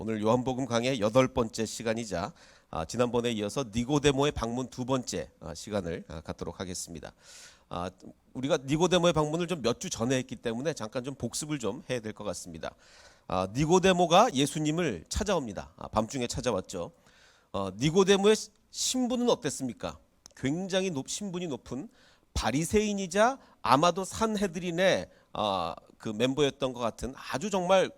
오늘 요한복음 강의 8번째 시간이자 지난번에 이어서 니고데모의 방문 2번째 시간을 갖도록 하겠습니다. 우리가 니고데모의 방문을 좀 몇 주 전에 했기 때문에 잠깐 좀 복습을 좀 해야 될 것 같습니다. 니고데모가 예수님을 찾아옵니다. 밤중에 찾아왔죠. 니고데모의 신분은 어땠습니까? 굉장히 신분이 높은 바리새인이자 아마도 산헤드린의 그 멤버였던 것 같은 아주 정말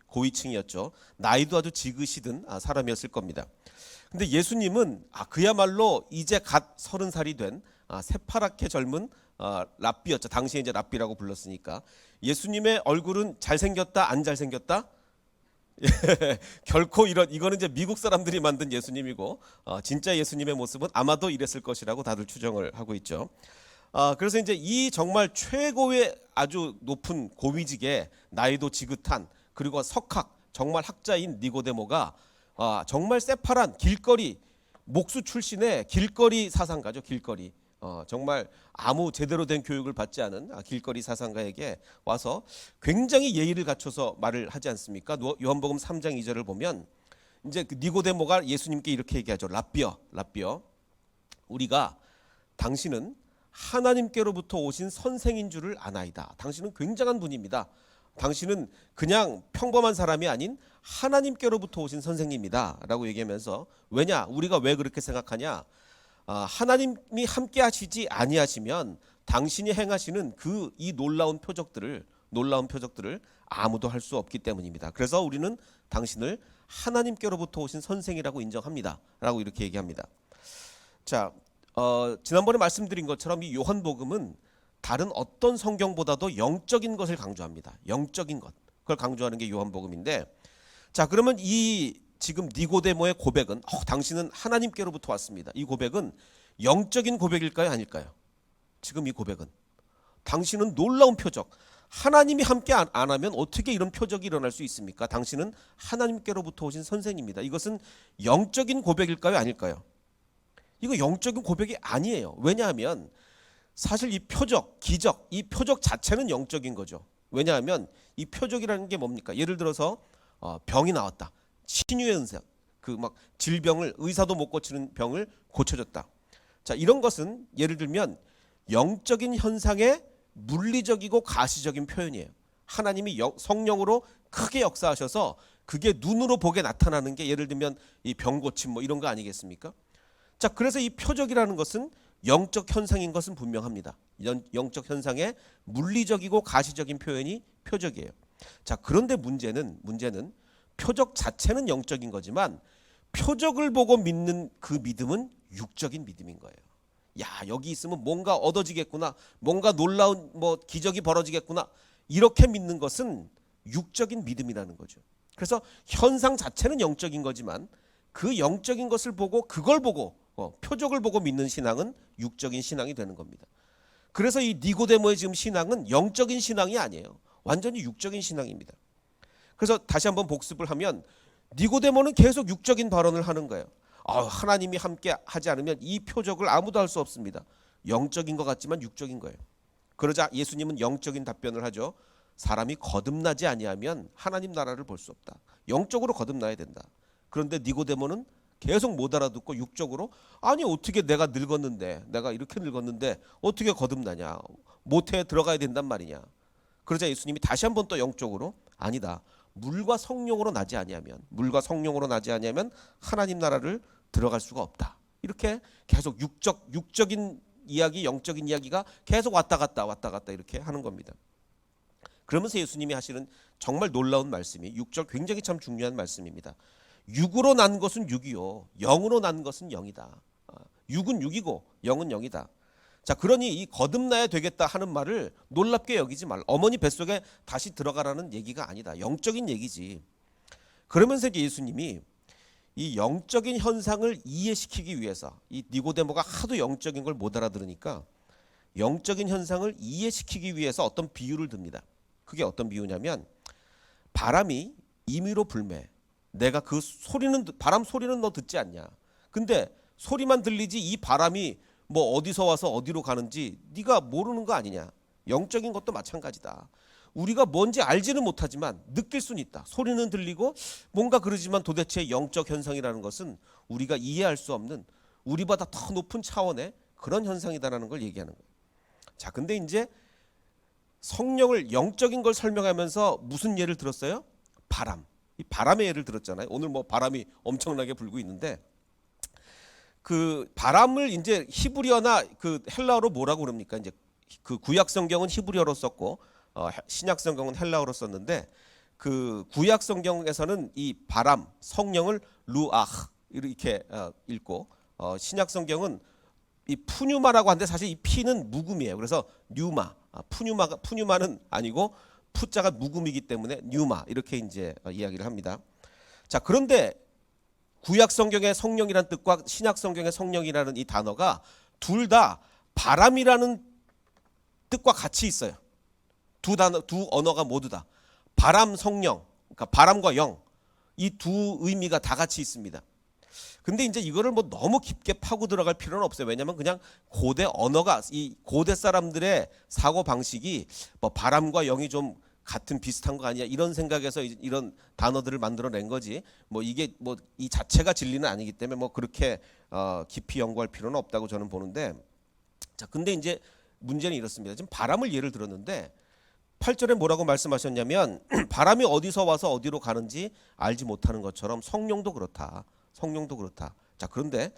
고위층이었죠. 나이도 아주 지긋이든 사람이었을 겁니다. 근데 예수님은 그야말로 이제 갓 30살이 된 새파랗게 젊은 랍비였죠. 당시에 이제 랍비라고 불렀으니까. 예수님의 얼굴은 잘생겼다 안 잘생겼다? 결코 이거는 이제 미국 사람들이 만든 예수님이고 진짜 예수님의 모습은 아마도 이랬을 것이라고 다들 추정을 하고 있죠. 그래서 이제 이 정말 최고의 아주 높은 고위직에 나이도 지긋한 그리고 석학 정말 학자인 니고데모가 정말 새파란 길거리 목수 출신의 길거리 사상가죠. 길거리 정말 아무 제대로 된 교육을 받지 않은 길거리 사상가에게 와서 굉장히 예의를 갖춰서 말을 하지 않습니까? 요한복음 3장 2절을 보면 이제 그 니고데모가 예수님께 이렇게 얘기하죠. 랍비여 우리가 당신은 하나님께로부터 오신 선생인 줄을 아나이다. 당신은 굉장한 분입니다. 당신은 그냥 평범한 사람이 아닌 하나님께로부터 오신 선생님이다 라고 얘기하면서 왜냐? 우리가 왜 그렇게 생각하냐? 하나님이 함께 하시지 아니하시면 당신이 행하시는 이 놀라운 표적들을 아무도 할 수 없기 때문입니다. 그래서 우리는 당신을 하나님께로부터 오신 선생이라고 인정합니다 라고 이렇게 얘기합니다. 자, 지난번에 말씀드린 것처럼 이 요한복음은 다른 어떤 성경보다도 영적인 것을 강조합니다. 영적인 것. 그걸 강조하는 게 요한복음인데, 자, 그러면 이 지금 니고데모의 고백은 당신은 하나님께로부터 왔습니다. 이 고백은 영적인 고백일까요? 아닐까요? 지금 이 고백은 당신은 놀라운 표적. 하나님이 함께 안 하면 어떻게 이런 표적이 일어날 수 있습니까? 당신은 하나님께로부터 오신 선생입니다. 이것은 영적인 고백일까요? 아닐까요? 이거 영적인 고백이 아니에요. 왜냐하면 사실 이 표적, 기적, 이 표적 자체는 영적인 거죠. 왜냐하면 이 표적이라는 게 뭡니까? 예를 들어서 병이 나왔다. 신유의 은사, 그 막 질병을 의사도 못 고치는 병을 고쳐줬다. 자, 이런 것은 예를 들면 영적인 현상의 물리적이고 가시적인 표현이에요. 하나님이 성령으로 크게 역사하셔서 그게 눈으로 보게 나타나는 게 예를 들면 이 병 고침 뭐 이런 거 아니겠습니까? 자, 그래서 이 표적이라는 것은 영적 현상인 것은 분명합니다. 영적 현상의 물리적이고 가시적인 표현이 표적이에요. 자, 그런데 문제는 표적 자체는 영적인 거지만 표적을 보고 믿는 그 믿음은 육적인 믿음인 거예요. 야, 여기 있으면 뭔가 얻어지겠구나, 뭔가 놀라운 기적이 벌어지겠구나, 이렇게 믿는 것은 육적인 믿음이라는 거죠. 그래서 현상 자체는 영적인 거지만 그 영적인 것을 보고 그걸 보고 표적을 보고 믿는 신앙은 육적인 신앙이 되는 겁니다. 그래서 이 니고데모의 지금 신앙은 영적인 신앙이 아니에요. 완전히 육적인 신앙입니다. 그래서 다시 한번 복습을 하면 니고데모는 계속 육적인 발언을 하는 거예요. 하나님이 함께 하지 않으면 이 표적을 아무도 할 수 없습니다. 영적인 것 같지만 육적인 거예요. 그러자 예수님은 영적인 답변을 하죠. 사람이 거듭나지 아니하면 하나님 나라를 볼 수 없다. 영적으로 거듭나야 된다. 그런데 니고데모는 계속 못 알아듣고 육적으로 아니 어떻게 내가 이렇게 늙었는데 어떻게 거듭나냐, 모태에 들어가야 된단 말이냐. 그러자 예수님이 다시 한번 또 영적으로 아니다. 물과 성령으로 나지 아니하면 하나님 나라를 들어갈 수가 없다. 이렇게 계속 육적인 이야기, 영적인 이야기가 계속 왔다 갔다 이렇게 하는 겁니다. 그러면서 예수님이 하시는 정말 놀라운 말씀이 6절 굉장히 참 중요한 말씀입니다. 육으로 난 것은 육이요, 영으로 난 것은 영이다. 육은 육이고 영은 영이다. 자, 그러니 이 거듭나야 되겠다 하는 말을 놀랍게 여기지 말라. 어머니 뱃속에 다시 들어가라는 얘기가 아니다. 영적인 얘기지. 그러면서 이제 예수님이 이 영적인 현상을 이해시키기 위해서 이 니고데모가 하도 영적인 걸 못 알아들으니까 영적인 현상을 이해시키기 위해서 어떤 비유를 듭니다. 그게 어떤 비유냐면 바람이 임의로 불매. 내가 그 바람 소리는 너 듣지 않냐. 근데 소리만 들리지 이 바람이 어디서 와서 어디로 가는지 네가 모르는 거 아니냐. 영적인 것도 마찬가지다. 우리가 뭔지 알지는 못하지만 느낄 수는 있다. 소리는 들리고 뭔가 그러지만 도대체 영적 현상이라는 것은 우리가 이해할 수 없는 우리보다 더 높은 차원의 그런 현상이다라는 걸 얘기하는 거예요. 자, 근데 이제 성령을 영적인 걸 설명하면서 무슨 예를 들었어요? 바람. 이 바람의 예를 들었잖아요. 오늘 뭐 바람이 엄청나게 불고 있는데 그 바람을 이제 히브리어나 그 헬라어로 뭐라고 그럽니까? 이제 그 구약 성경은 히브리어로 썼고 신약 성경은 헬라어로 썼는데 그 구약 성경에서는 이 바람 성령을 루아흐 이렇게 읽고 신약 성경은 이 푸뉴마라고 하는데 사실 이 피는 묵음이에요. 그래서 뉴마 푸뉴마는 아니고 푸자가 묵음이기 때문에 뉴마 이렇게 이제 이야기를 합니다. 자, 그런데 구약 성경의 성령이라는 뜻과 신약 성경의 성령이라는 이 단어가 둘 다 바람이라는 뜻과 같이 있어요. 두 언어가 모두 다 바람 성령, 그러니까 바람과 영, 이 두 의미가 다 같이 있습니다. 근데 이제 이거를 뭐 너무 깊게 파고 들어갈 필요는 없어요. 왜냐하면 그냥 고대 언어가 이 고대 사람들의 사고 방식이 뭐 바람과 영이 좀 같은 비슷한 거 아니야 이런 생각에서 이런 단어들을 만들어낸 거지. 뭐 이게 뭐 이 자체가 진리는 아니기 때문에 뭐 그렇게 깊이 연구할 필요는 없다고 저는 보는데. 자, 근데 이제 문제는 이렇습니다. 지금 바람을 예를 들었는데 8절에 뭐라고 말씀하셨냐면 바람이 어디서 와서 어디로 가는지 알지 못하는 것처럼 성령도 그렇다. 성령도 그렇다. 자, 그런데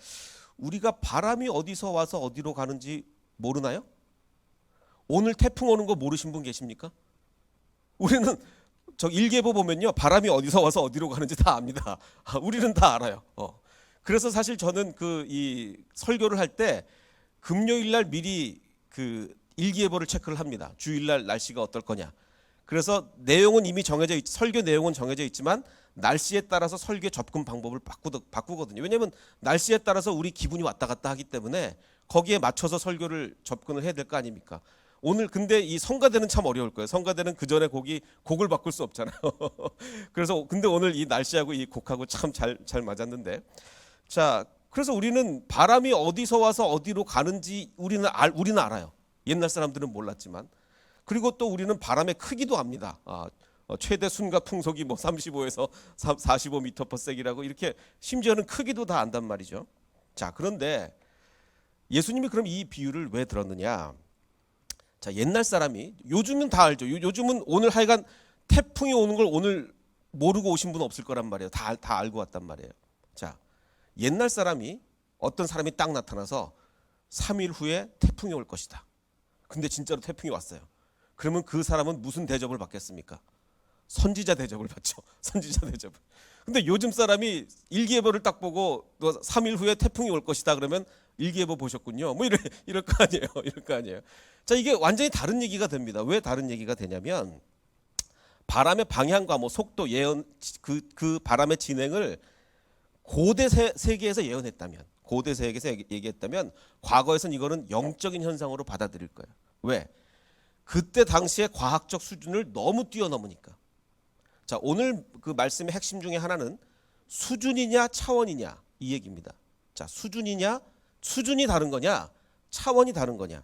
우리가 바람이 어디서 와서 어디로 가는지 모르나요? 오늘 태풍 오는 거 모르신 분 계십니까? 우리는 저 일기예보 보면요 바람이 어디서 와서 어디로 가는지 다 압니다. 우리는 다 알아요. 그래서 사실 저는 그 이 설교를 할 때 금요일 날 미리 그 일기예보를 체크를 합니다. 주일 날 날씨가 어떨 거냐. 그래서 내용은 이미 정해져 설교 내용은 정해져 있지만 날씨에 따라서 설교 접근 방법을 바꾸거든요. 왜냐하면 날씨에 따라서 우리 기분이 왔다 갔다 하기 때문에 거기에 맞춰서 설교를 접근을 해야 될 거 아닙니까? 오늘 근데 이 성가대는 참 어려울 거예요. 성가대는 그 전에 곡을 바꿀 수 없잖아요. 그래서 근데 오늘 이 날씨하고 이 곡하고 참 잘 맞았는데. 자, 그래서 우리는 바람이 어디서 와서 어디로 가는지 우리는 알아요. 옛날 사람들은 몰랐지만. 그리고 또 우리는 바람의 크기도 압니다. 최대 순간 풍속이 뭐 35에서 45m/s이라고 이렇게 심지어는 크기도 다 안단 말이죠. 자, 그런데 예수님이 그럼 이 비유를 왜 들었느냐? 자, 옛날 사람이 요즘은 다 알죠. 요즘은 오늘 하여간 태풍이 오는 걸 오늘 모르고 오신 분 없을 거란 말이에요. 다 알고 왔단 말이에요. 자, 옛날 사람이 어떤 사람이 딱 나타나서 3일 후에 태풍이 올 것이다. 근데 진짜로 태풍이 왔어요. 그러면 그 사람은 무슨 대접을 받겠습니까? 선지자 대접을 받죠. 선지자 대접을. 근데 요즘 사람이 일기예보를 딱 보고 3일 후에 태풍이 올 것이다 그러면 일기예보 보셨군요. 뭐 이럴 거 아니에요. 이럴 거 아니에요. 자, 이게 완전히 다른 얘기가 됩니다. 왜 다른 얘기가 되냐면 바람의 방향과 뭐 속도 예언 그 바람의 진행을 고대 세계에서 예언했다면 고대 세계에서 얘기했다면 과거에선 이거는 영적인 현상으로 받아들일 거예요. 왜? 그때 당시의 과학적 수준을 너무 뛰어넘으니까. 자, 오늘 그 말씀의 핵심 중에 하나는 수준이냐 차원이냐 이 얘기입니다. 자, 수준이 다른 거냐 차원이 다른 거냐.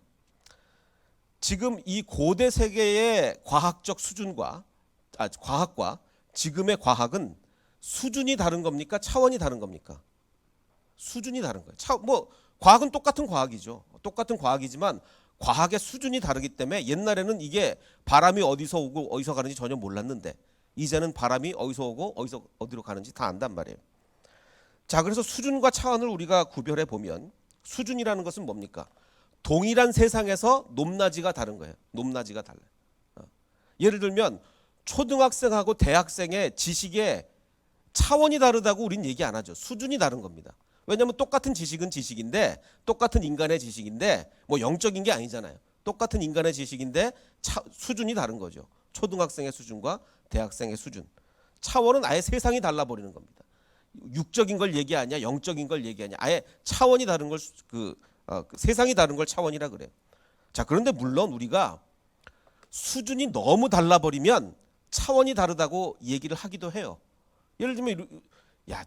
지금 이 고대 세계의 과학적 수준과 과학과 지금의 과학은 수준이 다른 겁니까? 차원이 다른 겁니까? 수준이 다른 거예요. 뭐 과학은 똑같은 과학이죠. 똑같은 과학이지만 과학의 수준이 다르기 때문에 옛날에는 이게 바람이 어디서 오고 어디서 가는지 전혀 몰랐는데 이제는 바람이 어디서 오고 어디로 가는지 다 안단 말이에요. 자, 그래서 수준과 차원을 우리가 구별해 보면 수준이라는 것은 뭡니까? 동일한 세상에서 높낮이가 다른 거예요. 높낮이가 달라요. 예를 들면 초등학생하고 대학생의 지식의 차원이 다르다고 우린 얘기 안 하죠. 수준이 다른 겁니다. 왜냐하면 똑같은 지식은 지식인데 똑같은 인간의 지식인데 뭐 영적인 게 아니잖아요. 똑같은 인간의 지식인데 수준이 다른 거죠. 초등학생의 수준과 대학생의 수준. 차원은 아예 세상이 달라버리는 겁니다. 육적인 걸 얘기하냐 영적인 걸 얘기하냐 아예 차원이 다른 걸 세상이 다른 걸 차원이라 그래요. 자, 그런데 물론 우리가 수준이 너무 달라버리면 차원이 다르다고 얘기를 하기도 해요. 예를 들면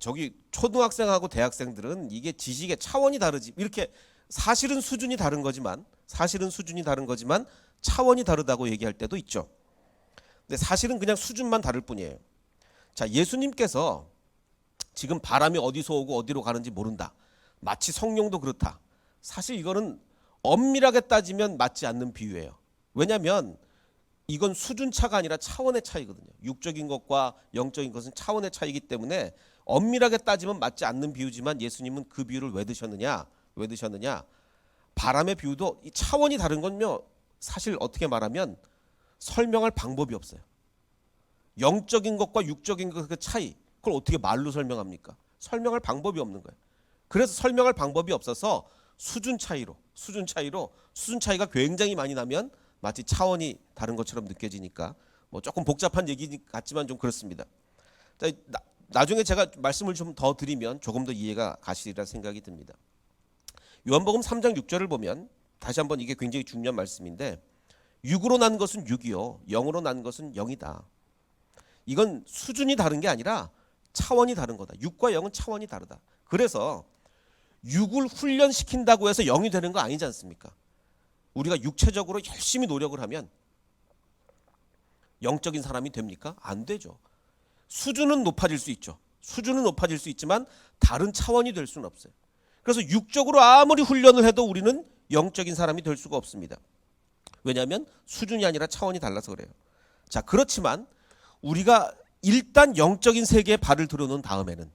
저기 초등학생하고 대학생들은 이게 지식의 차원이 다르지 이렇게 사실은 수준이 다른 거지만 차원이 다르다고 얘기할 때도 있죠. 근데 사실은 그냥 수준만 다를 뿐이에요. 자, 예수님께서 지금 바람이 어디서 오고 어디로 가는지 모른다. 마치 성령도 그렇다. 사실 이거는 엄밀하게 따지면 맞지 않는 비유예요. 왜냐하면 이건 수준 차가 아니라 차원의 차이거든요. 육적인 것과 영적인 것은 차원의 차이기 때문에 엄밀하게 따지면 맞지 않는 비유지만 예수님은 그 비유를 왜 드셨느냐? 왜 드셨느냐? 바람의 비유도 이 차원이 다른 건요. 사실 어떻게 말하면 설명할 방법이 없어요. 영적인 것과 육적인 것의 그 차이, 그걸 어떻게 말로 설명합니까? 설명할 방법이 없는 거예요. 그래서 설명할 방법이 없어서 수준 차이가 굉장히 많이 나면 마치 차원이 다른 것처럼 느껴지니까 뭐 조금 복잡한 얘기 같지만 좀 그렇습니다. 자, 나중에 제가 말씀을 좀 더 드리면 조금 더 이해가 가시리라 생각이 듭니다. 요한복음 3장 6절을 보면 다시 한번 이게 굉장히 중요한 말씀인데, 육으로 난 것은 육이요 영으로 난 것은 영이다. 이건 수준이 다른 게 아니라 차원이 다른 거다. 육과 영은 차원이 다르다. 그래서 육을 훈련시킨다고 해서 영이 되는 거 아니지 않습니까? 우리가 육체적으로 열심히 노력을 하면 영적인 사람이 됩니까? 안 되죠. 수준은 높아질 수 있죠. 수준은 높아질 수 있지만 다른 차원이 될 수는 없어요. 그래서 육적으로 아무리 훈련을 해도 우리는 영적인 사람이 될 수가 없습니다. 왜냐하면 수준이 아니라 차원이 달라서 그래요. 자, 그렇지만 우리가 일단 영적인 세계에 발을 들여놓은 다음에는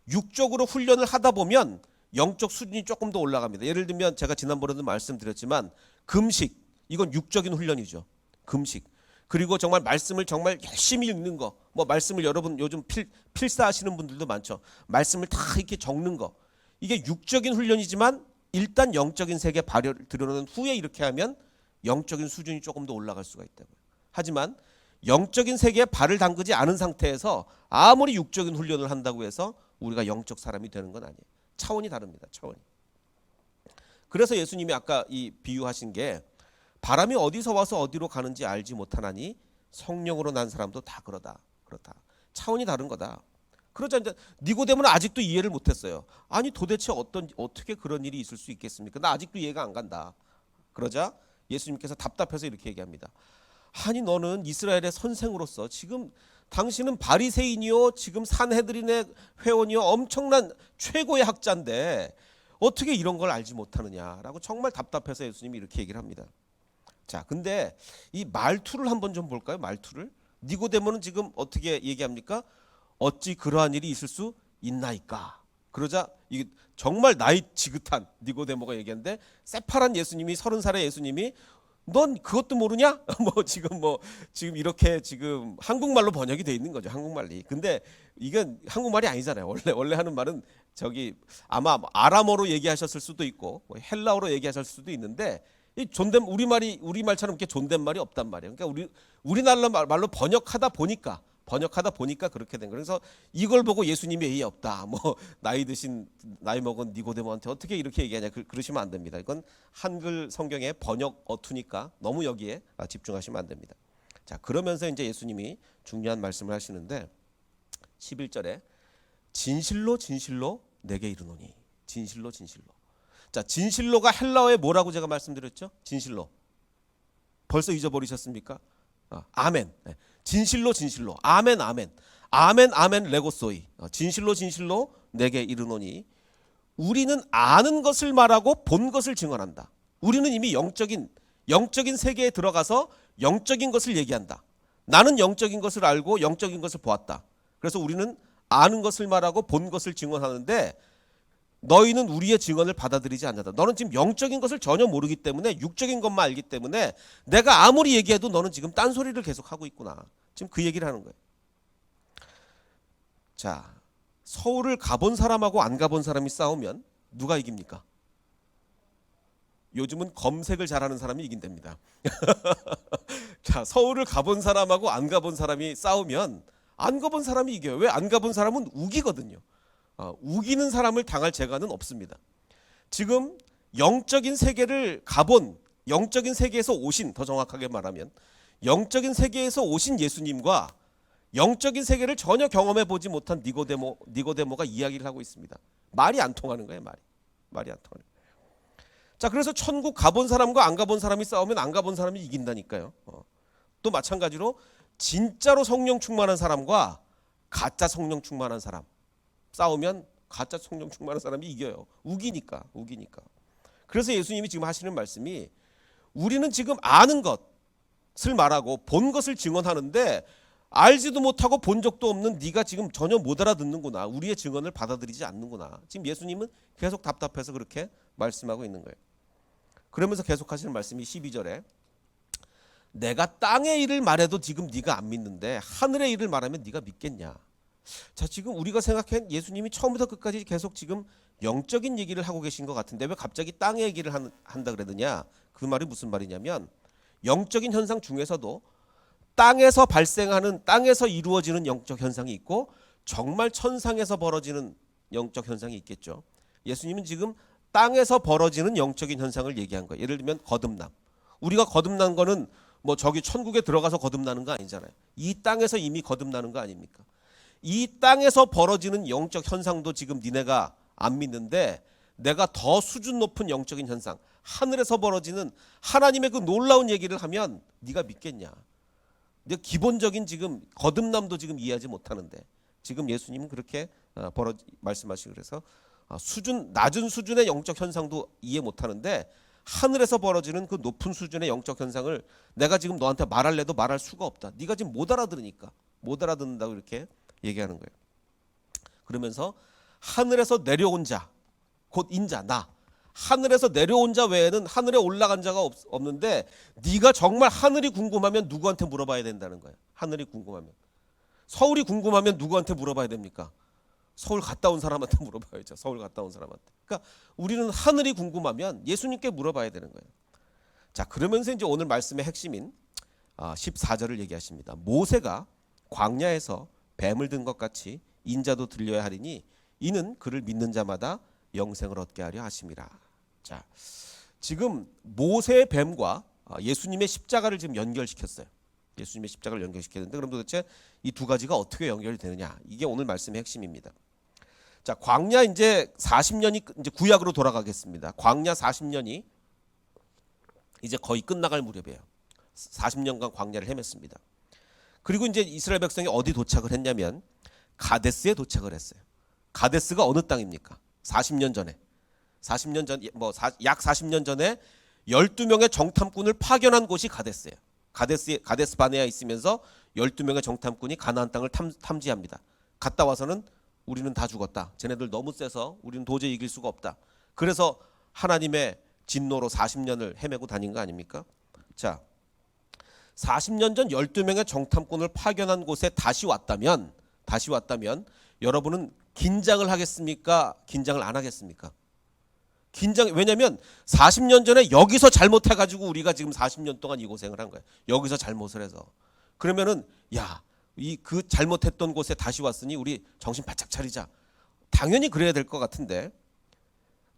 육적으로 훈련을 하다 보면 영적 수준이 조금 더 올라갑니다. 예를 들면 제가 지난번에도 말씀드렸지만 금식, 이건 육적인 훈련이죠. 금식. 그리고 정말 말씀을 정말 열심히 읽는 거, 뭐 말씀을 여러분 요즘 필사하시는 분들도 많죠. 말씀을 다 이렇게 적는 거, 이게 육적인 훈련이지만 일단 영적인 세계에 발을 들여놓은 후에 이렇게 하면 영적인 수준이 조금 더 올라갈 수가 있다고요. 하지만 영적인 세계에 발을 담그지 않은 상태에서 아무리 육적인 훈련을 한다고 해서 우리가 영적 사람이 되는 건 아니에요. 차원이 다릅니다. 차원이. 그래서 예수님이 아까 이 비유하신 게 바람이 어디서 와서 어디로 가는지 알지 못하나니 성령으로 난 사람도 다 그렇다. 차원이 다른 거다. 그러자 이제 니고데모는 아직도 이해를 못했어요. 아니 도대체 어떻게 그런 일이 있을 수 있겠습니까? 나 아직도 이해가 안 간다. 그러자 예수님께서 답답해서 이렇게 얘기합니다. 아니 너는 이스라엘의 선생으로서 지금 당신은 바리새인이요 지금 산헤드린의 회원이요 엄청난 최고의 학자인데 어떻게 이런 걸 알지 못하느냐라고 정말 답답해서 예수님이 이렇게 얘기를 합니다. 자, 근데 이 말투를 한번 좀 볼까요? 말투를. 니고데모는 지금 어떻게 얘기합니까? 어찌 그러한 일이 있을 수 있나이까? 그러자 이게 정말 나이 지긋한 니고데모가 얘기하는데 새파란 예수님이 30살의 예수님이 넌 그것도 모르냐? 지금 이렇게 지금 한국말로 번역이 돼 있는 거죠. 한국말이. 근데 이건 한국말이 아니잖아요. 원래 하는 말은 저기 아마 아람어로 얘기하셨을 수도 있고 헬라어로 얘기하셨을 수도 있는데 이 우리말처럼 이렇게 존댓말이 없단 말이에요. 그러니까 우리나라 말로 번역하다 보니까 그렇게 된 거예요. 그래서 이걸 보고 예수님이 예의 없다. 나이 먹은 니고데모한테 어떻게 이렇게 얘기하냐 그러시면 안 됩니다. 이건 한글 성경의 번역 어투니까 너무 여기에 집중하시면 안 됩니다. 자, 그러면서 이제 예수님이 중요한 말씀을 하시는데 11절에 진실로 내게 이르노니. 진실로. 자, 진실로가 헬라어에 뭐라고 제가 말씀드렸죠? 진실로. 벌써 잊어버리셨습니까? 아멘. 진실로. 아멘. 아멘 레고소이. 진실로 내게 이르노니. 우리는 아는 것을 말하고 본 것을 증언한다. 우리는 이미 영적인 세계에 들어가서 영적인 것을 얘기한다. 나는 영적인 것을 알고 영적인 것을 보았다. 그래서 우리는 아는 것을 말하고 본 것을 증언하는데 너희는 우리의 증언을 받아들이지 않는다. 너는 지금 영적인 것을 전혀 모르기 때문에 육적인 것만 알기 때문에 내가 아무리 얘기해도 너는 지금 딴소리를 계속하고 있구나. 지금 그 얘기를 하는 거예요. 자, 서울을 가본 사람하고 안 가본 사람이 싸우면 누가 이깁니까? 요즘은 검색을 잘하는 사람이 이긴답니다. 자, 서울을 가본 사람하고 안 가본 사람이 싸우면 안 가본 사람이 이겨요. 왜? 안 가본 사람은 우기거든요. 우기는 사람을 당할 재간은 없습니다. 지금 영적인 세계를 가본, 영적인 세계에서 오신, 더 정확하게 말하면 영적인 세계에서 오신 예수님과 영적인 세계를 전혀 경험해 보지 못한 니고데모가 이야기를 하고 있습니다. 말이 안 통하는 거예요. 말이 안 통하는 거예요. 자, 그래서 천국 가본 사람과 안 가본 사람이 싸우면 안 가본 사람이 이긴다니까요. 또 마찬가지로 진짜로 성령 충만한 사람과 가짜 성령 충만한 사람 싸우면 가짜 성령 충만한 사람이 이겨요. 우기니까. 그래서 예수님이 지금 하시는 말씀이 우리는 지금 아는 것을 말하고 본 것을 증언하는데 알지도 못하고 본 적도 없는 네가 지금 전혀 못 알아듣는구나. 우리의 증언을 받아들이지 않는구나. 지금 예수님은 계속 답답해서 그렇게 말씀하고 있는 거예요. 그러면서 계속 하시는 말씀이 12절에 내가 땅의 일을 말해도 지금 네가 안 믿는데 하늘의 일을 말하면 네가 믿겠냐. 자, 지금 우리가 생각한 예수님이 처음부터 끝까지 계속 지금 영적인 얘기를 하고 계신 것 같은데 왜 갑자기 땅의 얘기를 한다 그러느냐. 그 말이 무슨 말이냐면 영적인 현상 중에서도 땅에서 발생하는, 땅에서 이루어지는 영적 현상이 있고 정말 천상에서 벌어지는 영적 현상이 있겠죠. 예수님은 지금 땅에서 벌어지는 영적인 현상을 얘기한 거예요. 예를 들면 거듭남. 우리가 거듭난 거는 뭐 저기 천국에 들어가서 거듭나는 거 아니잖아요. 이 땅에서 이미 거듭나는 거 아닙니까? 이 땅에서 벌어지는 영적 현상도 지금 니네가 안 믿는데 내가 더 수준 높은 영적인 현상, 하늘에서 벌어지는 하나님의 그 놀라운 얘기를 하면 네가 믿겠냐. 근데 기본적인 지금 거듭남도 지금 이해하지 못하는데 지금 예수님은 그렇게 말씀하시고 그래서 낮은 수준의 영적 현상도 이해 못하는데 하늘에서 벌어지는 그 높은 수준의 영적 현상을 내가 지금 너한테 말할래도 말할 수가 없다. 네가 지금 못 알아들으니까 못 알아듣는다고 이렇게 얘기하는 거예요. 그러면서 하늘에서 내려온 자, 곧 인자, 나. 하늘에서 내려온 자 외에는 하늘에 올라간 자가 없는데 네가 정말 하늘이 궁금하면 누구한테 물어봐야 된다는 거예요. 하늘이 궁금하면. 서울이 궁금하면 누구한테 물어봐야 됩니까? 서울 갔다 온 사람한테 물어봐야죠. 서울 갔다 온 사람한테. 그러니까 우리는 하늘이 궁금하면 예수님께 물어봐야 되는 거예요. 자, 그러면서 이제 오늘 말씀의 핵심인 14절을 얘기하십니다. 모세가 광야에서 뱀을 든 것 같이 인자도 들려야 하리니 이는 그를 믿는 자마다 영생을 얻게 하려 하심이라. 자, 지금 모세의 뱀과 예수님의 십자가를 지금 연결시켰어요. 예수님의 십자가를 연결시켰는데 그럼 도대체 이 두 가지가 어떻게 연결이 되느냐? 이게 오늘 말씀의 핵심입니다. 자, 광야 이제 40년이 이제 구약으로 돌아가겠습니다. 광야 40년이 이제 거의 끝나갈 무렵이에요. 40년간 광야를 헤맸습니다. 그리고 이제 이스라엘 백성이 어디 도착을 했냐면 가데스에 도착을 했어요. 가데스가 어느 땅입니까? 40년 전에. 40년 전, 약 40년 전에 12명의 정탐꾼을 파견한 곳이 가데스예요. 가데스 바네아에 있으면서 12명의 정탐꾼이 가나안 땅을 탐지합니다. 갔다 와서는 우리는 다 죽었다. 쟤네들 너무 세서 우리는 도저히 이길 수가 없다. 그래서 하나님의 진노로 40년을 헤매고 다닌 거 아닙니까? 자, 40년 전 12명의 정탐꾼을 파견한 곳에 다시 왔다면 여러분은 긴장을 하겠습니까? 긴장을 안 하겠습니까? 왜냐면 40년 전에 여기서 잘못해가지고 우리가 지금 40년 동안 이 고생을 한 거예요. 여기서 잘못을 해서. 그러면은 그 잘못했던 곳에 다시 왔으니 우리 정신 바짝 차리자. 당연히 그래야 될 것 같은데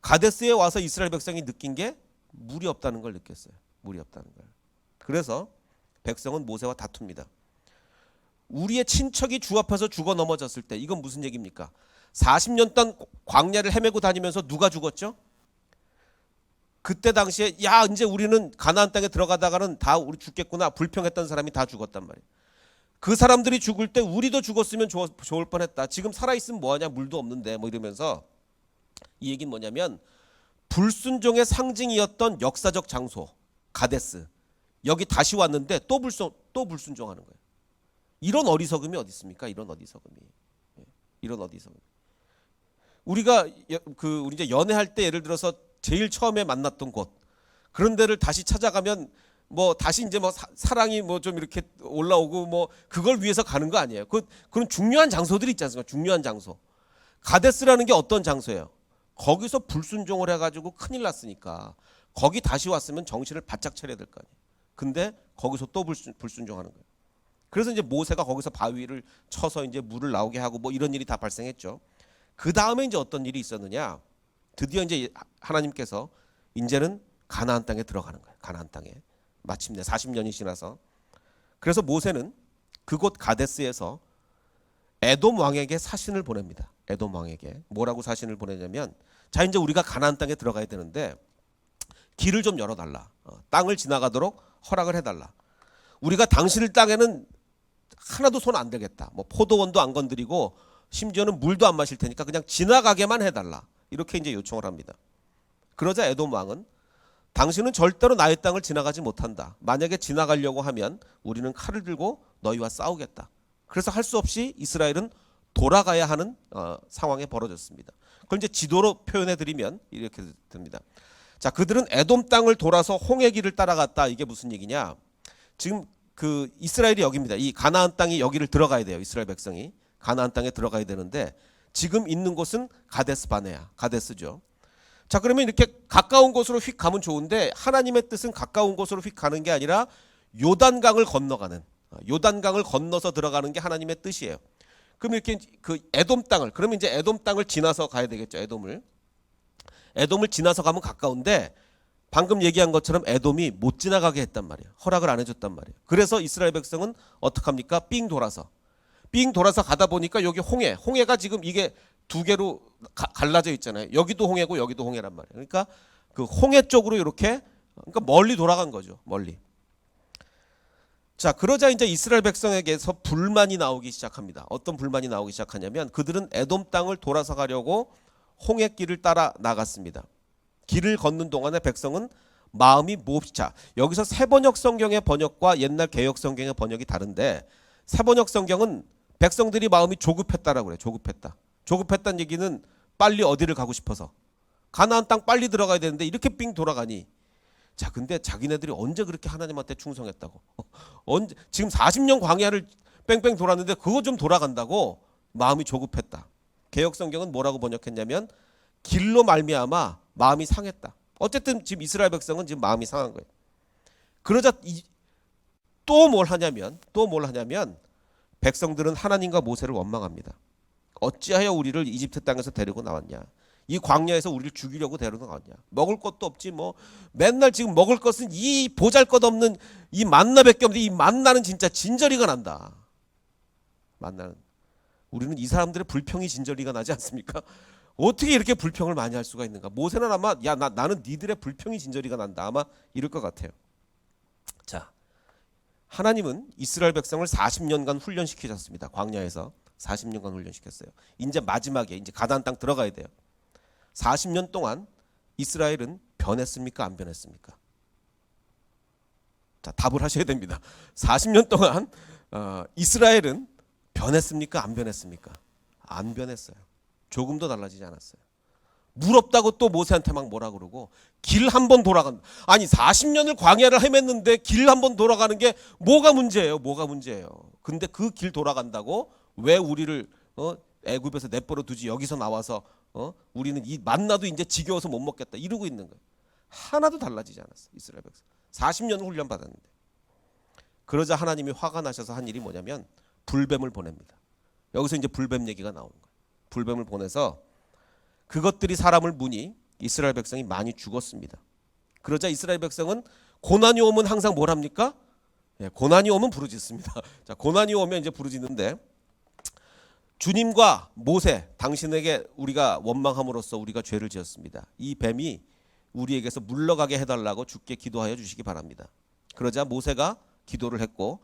가데스에 와서 이스라엘 백성이 느낀 게 물이 없다는 걸 느꼈어요. 물이 없다는 걸. 그래서 백성은 모세와 다툽니다. 우리의 친척이 주 앞에서 죽어 넘어졌을 때 이건 무슨 얘기입니까? 40년 동안 광야를 헤매고 다니면서 누가 죽었죠? 그때 당시에 이제 우리는 가나안 땅에 들어가다가는 다 우리 죽겠구나 불평했던 사람이 다 죽었단 말이에요. 그 사람들이 죽을 때 우리도 죽었으면 좋을 뻔했다. 지금 살아있으면 뭐하냐 물도 없는데 뭐 이러면서 이 얘기는 뭐냐면 불순종의 상징이었던 역사적 장소 가데스 여기 다시 왔는데 또 불순종하는 거예요. 이런 어리석음이 어디 있습니까? 이런 어리석음이. 우리가 우리 이제 연애할 때 예를 들어서 제일 처음에 만났던 곳 그런 데를 다시 찾아가면 다시 이제 사랑이 좀 이렇게 올라오고 그걸 위해서 가는 거 아니에요. 그런 중요한 장소들이 있지 않습니까? 중요한 장소. 가데스라는 게 어떤 장소예요? 거기서 불순종을 해가지고 큰일 났으니까 거기 다시 왔으면 정신을 바짝 차려야 될 거 아니에요. 근데 거기서 또 불순종하는 거예요. 그래서 이제 모세가 거기서 바위를 쳐서 이제 물을 나오게 하고 이런 일이 다 발생했죠. 그 다음에 이제 어떤 일이 있었느냐? 드디어 이제 하나님께서 이제는 가나안 땅에 들어가는 거예요. 가나안 땅에 마침내 40년이 지나서 그래서 모세는 그곳 가데스에서 에돔 왕에게 사신을 보냅니다. 에돔 왕에게 뭐라고 사신을 보내냐면 자 이제 우리가 가나안 땅에 들어가야 되는데 길을 좀 열어달라. 땅을 지나가도록 허락을 해달라. 우리가 당신의 땅에는 하나도 손 안 대겠다. 뭐 포도원도 안 건드리고 심지어는 물도 안 마실 테니까 그냥 지나가게만 해달라. 이렇게 이제 요청을 합니다. 그러자 에돔 왕은 당신은 절대로 나의 땅을 지나가지 못한다. 만약에 지나가려고 하면 우리는 칼을 들고 너희와 싸우겠다. 그래서 할 수 없이 이스라엘은 돌아가야 하는 상황에 벌어졌습니다. 그걸 이제 지도로 표현해 드리면 이렇게 됩니다. 자, 그들은 에돔 땅을 돌아서 홍해 길을 따라갔다. 이게 무슨 얘기냐? 지금 그 이스라엘이 여기입니다. 이 가나안 땅이 여기를 들어가야 돼요. 이스라엘 백성이 가나안 땅에 들어가야 되는데 지금 있는 곳은 가데스 바네아, 가데스죠. 자, 그러면 이렇게 가까운 곳으로 휙 가면 좋은데 하나님의 뜻은 가까운 곳으로 휙 가는 게 아니라 요단강을 건너가는, 요단강을 건너서 들어가는 게 하나님의 뜻이에요. 그럼 이렇게 그 에돔 땅을, 그러면 이제 에돔 땅을 지나서 가야 되겠죠. 에돔을 지나서 가면 가까운데 방금 얘기한 것처럼 에돔이 못 지나가게 했단 말이에요. 허락을 안 해줬단 말이에요. 그래서 이스라엘 백성은 어떡합니까? 삥 돌아서 가다 보니까 여기 홍해가 지금 이게 두 개로 갈라져 있잖아요. 여기도 홍해고 여기도 홍해란 말이에요. 그러니까 그 홍해 쪽으로 이렇게, 그러니까 멀리 돌아간 거죠. 멀리. 자, 그러자 이제 이스라엘 백성에게서 불만이 나오기 시작합니다. 어떤 불만이 나오기 시작하냐면 그들은 에돔 땅을 돌아서 가려고 홍해길을 따라 나갔습니다. 길을 걷는 동안에 백성은 마음이 몹시 차. 여기서 새번역 성경의 번역과 옛날 개역 성경의 번역이 다른데 새번역 성경은 백성들이 마음이 조급했다라고 그래요. 조급했다는 얘기는 빨리 어디를 가고 싶어서 가나안 땅 빨리 들어가야 되는데 이렇게 삥 돌아가니. 자, 근데 자기네들이 언제 그렇게 하나님한테 충성했다고? 언제 지금 40년 광야를 뺑뺑 돌았는데 그거 좀 돌아간다고 마음이 조급했다. 개역 성경은 뭐라고 번역했냐면 길로 말미암아 마음이 상했다. 어쨌든 지금 이스라엘 백성은 지금 마음이 상한 거예요. 그러자 또 뭘 하냐면 백성들은 하나님과 모세를 원망합니다. 어찌하여 우리를 이집트 땅에서 데리고 나왔냐? 이 광야에서 우리를 죽이려고 데리고 나왔냐? 먹을 것도 없지 뭐. 맨날 지금 먹을 것은 이 보잘것없는 이 만나밖에 없는데 이 만나는 진짜 진저리가 난다. 만나는. 우리는 이 사람들의 불평이 진저리가 나지 않습니까? 어떻게 이렇게 불평을 많이 할 수가 있는가? 모세는 아마 나는 니들의 불평이 진저리가 난다. 아마 이럴 것 같아요. 자, 하나님은 이스라엘 백성을 40년간 훈련시키셨습니다. 광야에서 40년간 훈련시켰어요. 이제 마지막에 이제 가나안 땅 들어가야 돼요. 40년 동안 이스라엘은 변했습니까? 안 변했습니까? 자, 답을 하셔야 됩니다. 40년 동안 이스라엘은 변했습니까? 안 변했습니까? 안 변했어요. 조금도 달라지지 않았어요. 물 없다고 또 모세한테 막 뭐라 그러고 길 한 번 돌아간다. 아니 40년을 광야를 헤맸는데 길 한 번 돌아가는 게 뭐가 문제예요? 근데 그 길 돌아간다고 왜 우리를 애굽에서 내버려 두지 여기서 나와서 우리는 이 만나도 이제 지겨워서 못 먹겠다 이러고 있는 거예요. 하나도 달라지지 않았어요. 이스라엘 백성 40년을 훈련 받았는데. 그러자 하나님이 화가 나셔서 한 일이 뭐냐면 불뱀을 보냅니다. 여기서 이제 불뱀 얘기가 나오는 거예요. 불뱀을 보내서 그것들이 사람을 무니 이스라엘 백성이 많이 죽었습니다. 그러자 이스라엘 백성은 고난이 오면 항상 뭘 합니까? 고난이 오면 부르짖습니다. 자, 고난이 오면 이제 부르짖는데 주님과 모세 당신에게 우리가 원망함으로써 우리가 죄를 지었습니다. 이 뱀이 우리에게서 물러가게 해달라고 주께 기도하여 주시기 바랍니다. 그러자 모세가 기도를 했고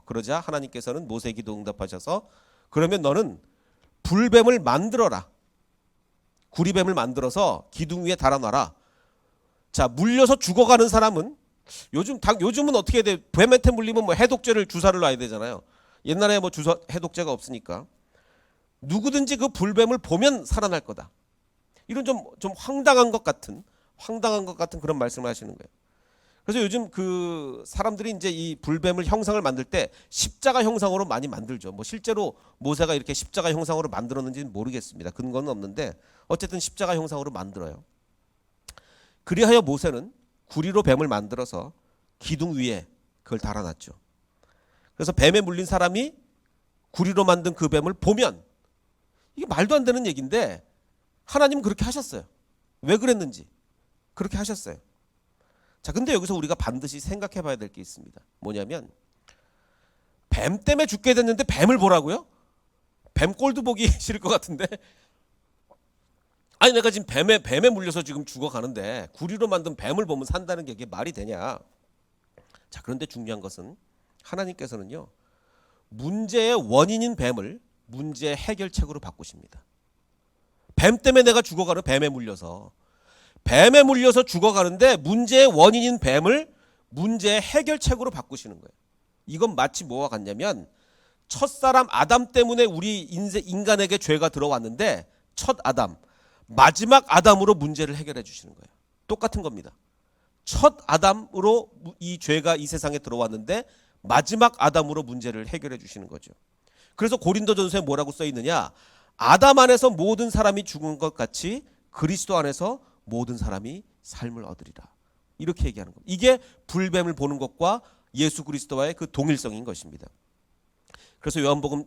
그러자 하나님께서는 모세의 기도 응답하셔서 그러면 너는 불뱀을 만들어라. 구리뱀을 만들어서 기둥 위에 달아놔라. 자, 물려서 죽어가는 사람은 요즘은 어떻게 해야 돼? 뱀한테 물리면 뭐 해독제를 주사를 놔야 되잖아요. 옛날에 뭐 주사 해독제가 없으니까 누구든지 그 불뱀을 보면 살아날 거다. 이런 좀 황당한 것 같은 그런 말씀을 하시는 거예요. 그래서 요즘 그 사람들이 이제 이 불뱀을 형상을 만들 때 십자가 형상으로 많이 만들죠. 뭐 실제로 모세가 이렇게 십자가 형상으로 만들었는지는 모르겠습니다. 근거는 없는데 어쨌든 십자가 형상으로 만들어요. 그리하여 모세는 구리로 뱀을 만들어서 기둥 위에 그걸 달아놨죠. 그래서 뱀에 물린 사람이 구리로 만든 그 뱀을 보면 이게 말도 안 되는 얘기인데 하나님은 그렇게 하셨어요. 왜 그랬는지 그렇게 하셨어요. 자, 근데 여기서 우리가 반드시 생각해 봐야 될 게 있습니다. 뭐냐면 뱀 때문에 죽게 됐는데 뱀을 보라고요? 뱀 꼴도 보기 싫을 것 같은데 아니 내가 지금 뱀에 물려서 지금 죽어가는데 구리로 만든 뱀을 보면 산다는 게 이게 말이 되냐. 자, 그런데 중요한 것은 하나님께서는요, 문제의 원인인 뱀을 문제의 해결책으로 바꾸십니다. 뱀 때문에 내가 죽어가는 뱀에 물려서 죽어가는데 문제의 원인인 뱀을 문제의 해결책으로 바꾸시는 거예요. 이건 마치 뭐와 같냐면 첫사람 아담 때문에 우리 인간에게 죄가 들어왔는데 첫 아담, 마지막 아담으로 문제를 해결해 주시는 거예요. 똑같은 겁니다. 첫 아담으로 이 죄가 이 세상에 들어왔는데 마지막 아담으로 문제를 해결해 주시는 거죠. 그래서 고린도전서에 뭐라고 써 있느냐? 아담 안에서 모든 사람이 죽은 것 같이 그리스도 안에서 모든 사람이 삶을 얻으리라. 이렇게 얘기하는 겁니다. 이게 불뱀을 보는 것과 예수 그리스도와의 그 동일성인 것입니다. 그래서 요한복음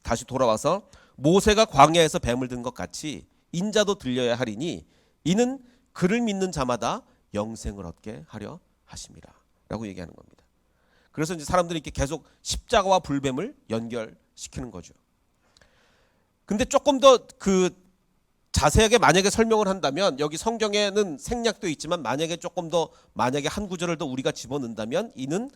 다시 돌아와서 모세가 광야에서 뱀을 든 것 같이 인자도 들려야 하리니 이는 그를 믿는 자마다 영생을 얻게 하려 하심이라 라고 얘기하는 겁니다. 그래서 이제 사람들이 이렇게 계속 십자가와 불뱀을 연결시키는 거죠. 근데 조금 더 그 자세하게 만약에 설명을 한다면 여기 성경에는 생략도 있지만 만약에 한 구절을 더 우리가 집어넣는다면 이는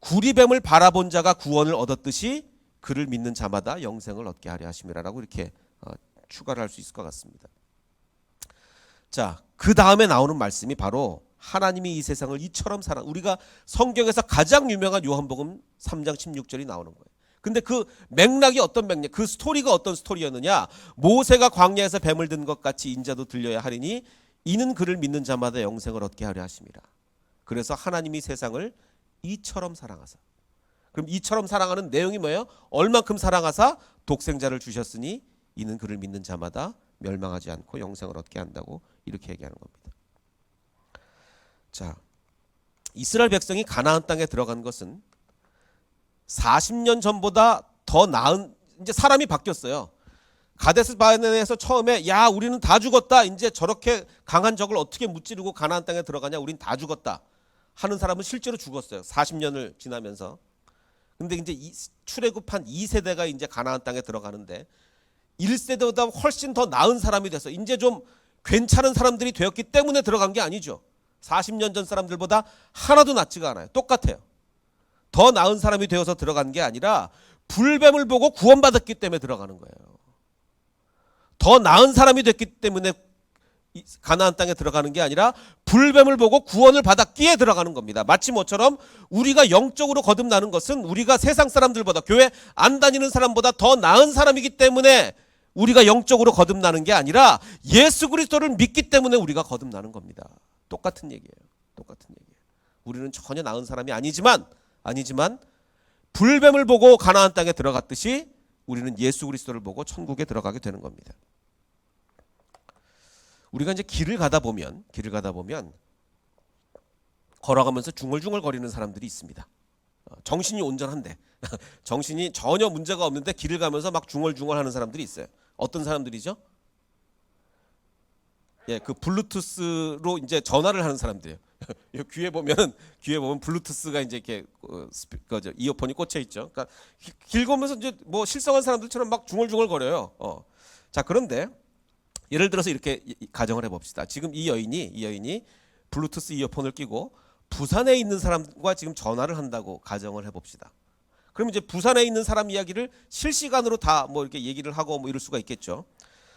구리뱀을 바라본 자가 구원을 얻었듯이 그를 믿는 자마다 영생을 얻게 하려 하심이라라고 이렇게 추가를 할 수 있을 것 같습니다. 자, 그 다음에 나오는 말씀이 바로 하나님이 이 세상을 이처럼 우리가 성경에서 가장 유명한 요한복음 3장 16절이 나오는 거예요. 근데 그 맥락이 어떤 맥락, 그 스토리가 어떤 스토리였느냐? 모세가 광야에서 뱀을 든 것 같이 인자도 들려야 하리니 이는 그를 믿는 자마다 영생을 얻게 하려 하심이라. 그래서 하나님이 세상을 이처럼 사랑하사. 그럼 이처럼 사랑하는 내용이 뭐예요? 얼만큼 사랑하사 독생자를 주셨으니 이는 그를 믿는 자마다 멸망하지 않고 영생을 얻게 한다고 이렇게 얘기하는 겁니다. 자, 이스라엘 백성이 가나안 땅에 들어간 것은 40년 전보다 더 나은, 이제 사람이 바뀌었어요. 가데스 바네에서 처음에 야 우리는 다 죽었다, 이제 저렇게 강한 적을 어떻게 무찌르고 가나안 땅에 들어가냐, 우린 다 죽었다 하는 사람은 실제로 죽었어요. 40년을 지나면서. 근데 이제 출애굽한 2세대가 이제 가나안 땅에 들어가는데 1세대보다 훨씬 더 나은 사람이 돼서 이제 좀 괜찮은 사람들이 되었기 때문에 들어간 게 아니죠. 40년 전 사람들보다 하나도 낫지가 않아요. 똑같아요. 더 나은 사람이 되어서 들어간 게 아니라 불뱀을 보고 구원받았기 때문에 들어가는 거예요. 더 나은 사람이 됐기 때문에 가나안 땅에 들어가는 게 아니라 불뱀을 보고 구원을 받았기에 들어가는 겁니다. 마치 뭐처럼 우리가 영적으로 거듭나는 것은 우리가 세상 사람들보다, 교회 안 다니는 사람보다 더 나은 사람이기 때문에 우리가 영적으로 거듭나는 게 아니라 예수 그리스도를 믿기 때문에 우리가 거듭나는 겁니다. 똑같은 얘기예요. 똑같은 얘기예요. 우리는 전혀 나은 사람이 아니지만 불뱀을 보고 가나안 땅에 들어갔듯이 우리는 예수 그리스도를 보고 천국에 들어가게 되는 겁니다. 우리가 이제 길을 가다 보면 걸어가면서 중얼중얼 거리는 사람들이 있습니다. 정신이 온전한데 정신이 전혀 문제가 없는데 길을 가면서 막 중얼중얼 하는 사람들이 있어요. 어떤 사람들이죠? 예, 그 블루투스로 이제 전화를 하는 사람들이에요. 귀에 보면 블루투스가 이제 이렇게 이어폰이 꽂혀 있죠. 그러니까 길 가면서 이제 뭐 실성한 사람들처럼 막 중얼중얼 거려요. 자, 그런데 예를 들어서 이렇게 가정을 해봅시다. 지금 이 여인이 블루투스 이어폰을 끼고 부산에 있는 사람과 지금 전화를 한다고 가정을 해봅시다. 그럼 이제 부산에 있는 사람 이야기를 실시간으로 다 뭐 이렇게 얘기를 하고 뭐 이럴 수가 있겠죠.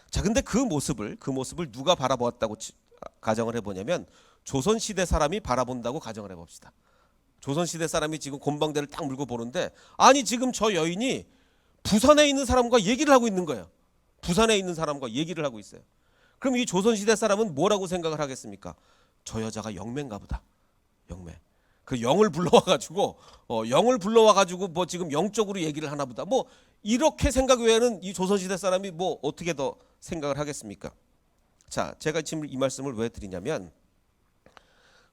자, 근데 그 모습을 누가 바라보았다고 가정을 해보냐면 조선시대 사람이 바라본다고 가정을 해봅시다. 조선시대 사람이 지금 곰방대를 딱 물고 보는데, 아니 지금 저 여인이 부산에 있는 사람과 얘기를 하고 있는 거예요. 부산에 있는 사람과 얘기를 하고 있어요. 그럼 이 조선시대 사람은 뭐라고 생각을 하겠습니까? 저 여자가 영매인가 보다. 영매. 그 영을 불러와가지고 뭐 지금 영적으로 얘기를 하나 보다. 뭐 이렇게 생각 외에는 이 조선시대 사람이 뭐 어떻게 더 생각을 하겠습니까? 자, 제가 지금 이 말씀을 왜 드리냐면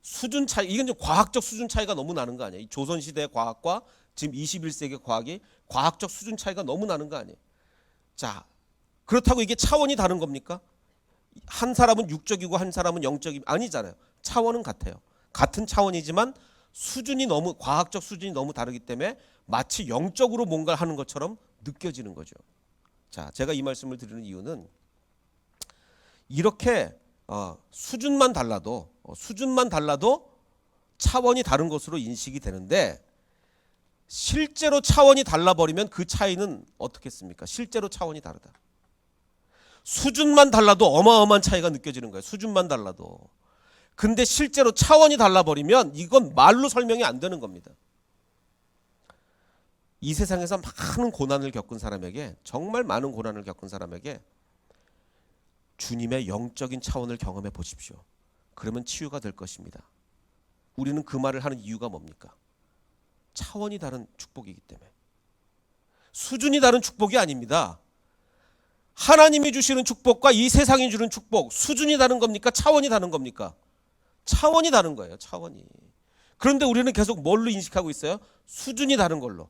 수준 차이, 이건 좀 과학적 수준 차이가 너무 나는 거 아니에요? 이 조선시대 과학과 지금 21세기 과학이 과학적 수준 차이가 너무 나는 거 아니에요? 자, 그렇다고 이게 차원이 다른 겁니까? 한 사람은 육적이고 한 사람은 영적이 아니잖아요. 차원은 같아요. 같은 차원이지만 과학적 수준이 너무 다르기 때문에 마치 영적으로 뭔가를 하는 것처럼 느껴지는 거죠. 자, 제가 이 말씀을 드리는 이유는 이렇게 수준만 달라도 차원이 다른 것으로 인식이 되는데, 실제로 차원이 달라버리면 그 차이는 어떻겠습니까? 실제로 차원이 다르다. 수준만 달라도 어마어마한 차이가 느껴지는 거예요. 수준만 달라도. 근데 실제로 차원이 달라버리면 이건 말로 설명이 안 되는 겁니다. 이 세상에서 많은 고난을 겪은 사람에게, 정말 많은 고난을 겪은 사람에게 주님의 영적인 차원을 경험해 보십시오. 그러면 치유가 될 것입니다. 우리는 그 말을 하는 이유가 뭡니까? 차원이 다른 축복이기 때문에. 수준이 다른 축복이 아닙니다. 하나님이 주시는 축복과 이 세상이 주는 축복, 수준이 다른 겁니까? 차원이 다른 겁니까? 차원이 다른 거예요. 차원이. 그런데 우리는 계속 뭘로 인식하고 있어요? 수준이 다른 걸로.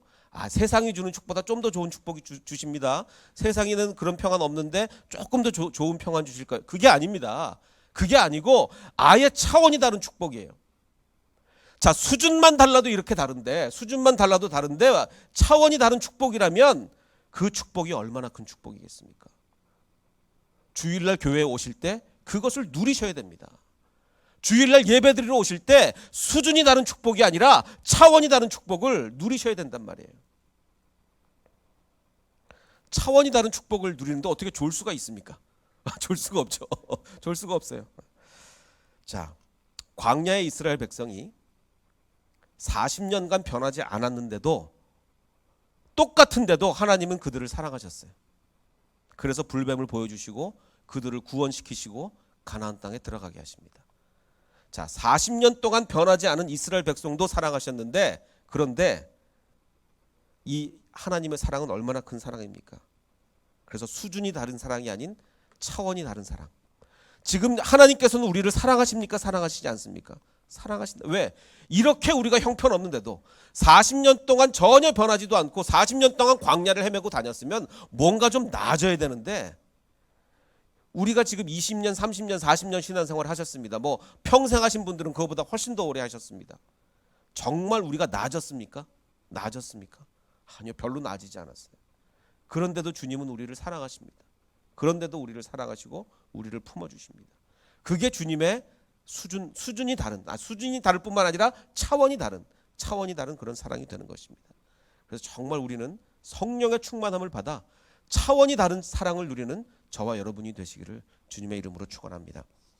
세상이 주는 축복보다 좀 더 좋은 축복이 주십니다. 세상에는 그런 평안 없는데 조금 더 좋은 평안 주실 거예요. 그게 아닙니다. 그게 아니고 아예 차원이 다른 축복이에요. 자, 수준만 달라도 이렇게 다른데, 차원이 다른 축복이라면 그 축복이 얼마나 큰 축복이겠습니까? 주일날 교회에 오실 때 그것을 누리셔야 됩니다. 주일날 예배드리러 오실 때 수준이 다른 축복이 아니라 차원이 다른 축복을 누리셔야 된단 말이에요. 차원이 다른 축복을 누리는데 어떻게 좋을 수가 있습니까? 좋을 수가 없죠. 좋을 수가 없어요. 자, 광야의 이스라엘 백성이 40년간 변하지 않았는데도, 똑같은데도 하나님은 그들을 사랑하셨어요. 그래서 불뱀을 보여주시고 그들을 구원시키시고 가나안 땅에 들어가게 하십니다. 자, 40년 동안 변하지 않은 이스라엘 백성도 사랑하셨는데, 그런데 이 하나님의 사랑은 얼마나 큰 사랑입니까? 그래서 수준이 다른 사랑이 아닌 차원이 다른 사랑. 지금 하나님께서는 우리를 사랑하십니까? 사랑하시지 않습니까? 사랑하신다. 왜? 이렇게 우리가 형편없는데도 40년 동안 전혀 변하지도 않고 40년 동안 광야를 헤매고 다녔으면 뭔가 좀 나아져야 되는데, 우리가 지금 20년, 30년, 40년 신앙생활 하셨습니다. 뭐 평생 하신 분들은 그거보다 훨씬 더 오래 하셨습니다. 정말 우리가 나아졌습니까? 나아졌습니까? 아니요, 별로 나아지지 않았어요. 그런데도 주님은 우리를 사랑하십니다. 그런데도 우리를 사랑하시고 우리를 품어주십니다. 그게 주님의 수준이 다른, 수준이 다를 뿐만 아니라 차원이 다른 그런 사랑이 되는 것입니다. 그래서 정말 우리는 성령의 충만함을 받아 차원이 다른 사랑을 누리는 저와 여러분이 되시기를 주님의 이름으로 축원합니다.